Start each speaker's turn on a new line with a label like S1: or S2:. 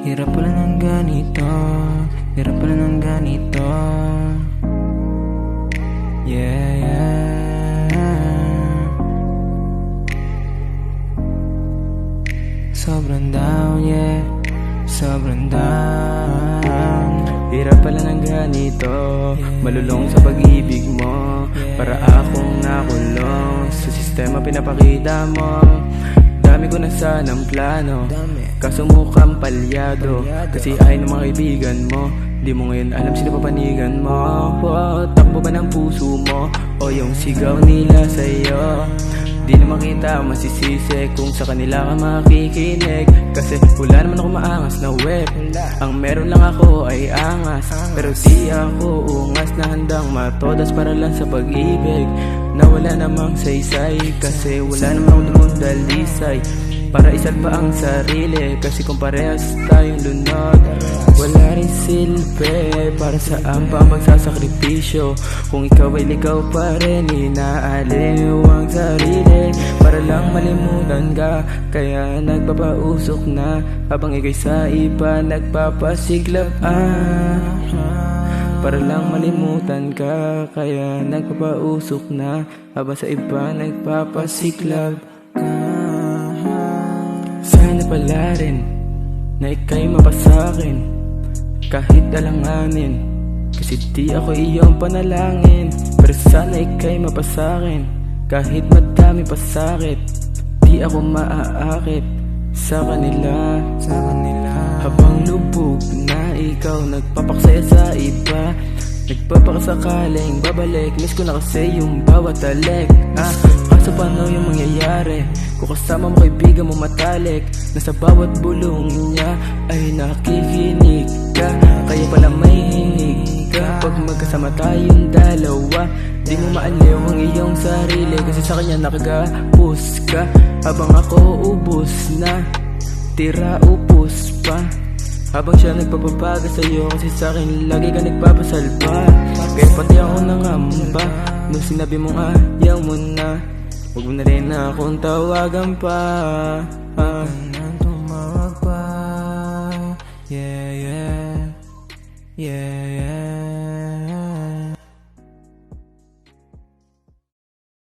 S1: Hirap pala ng ganito, hirap pala ng ganito. Yeah, yeah. Sobrang down, yeah. Sobrang down.
S2: Hirap pala ng ganito, malulong sa pag-ibig mo. Para akong nakulong sa sistema pinapakita mo. Dami ko na sanang plano, kaso mukhang palyado. Kasi ayaw ng mga kaibigan mo, di mo ngayon alam sino papanigan mo. Takbo ba ng puso mo o yung sigaw nila sa'yo? Di na makita masisisi kung sa kanila ka makikinig. Kasi wala naman ako maangas na web, ang meron lang ako ay angas. Pero di ako ungas na handang matodas para lang sa pag-ibig na wala namang saysay. Kasi wala naman ako dumong dalisay para isalba ang sarili. Kasi kung parehas tayong lunod, wala rin silbi. Para saan pa magsasakripisyo kung ikaw ay ligaw pa rin? Inaaliw ang sarili para lang malimutan ka. Kaya nagpapausok na habang ikaw'y sa iba nagpapasiglap. Para lang malimutan ka. Kaya nagpapausok na habang sa iba nagpapasiglap. Sana pala rin na ika'y mapasakin kahit alanganin, kasi di ako iyong panalangin. Pero sana ika'y mapasakin kahit madami pa sakit. Di ako maaakit sa kanila, habang lubog na ikaw nagpapaksaya sa iba. Nagpapakasakaling babalik, miss ko na kasi yung bawat talik. Kaso paano yung mangyayari kung kasama mo kaibigan mo matalik? Nasa bawat bulong niya ay nakikinig ka. Kaya pala may hinig ka pag magkasama tayong dalawa. Di mo maaliw ang iyong sarili kasi sa kanya nakagapos ka. Habang ako ubos na, tira upos pa. Habang siya nagpapabaga sa'yo kasi sa'kin lagi ka nagpapasalba. Kaya pati ako nangamba nung sinabi mong ayaw mo na. Huwag mo na rin akong tawagan pa.
S1: Nang tumawag pa. Yeah, yeah. Yeah, yeah.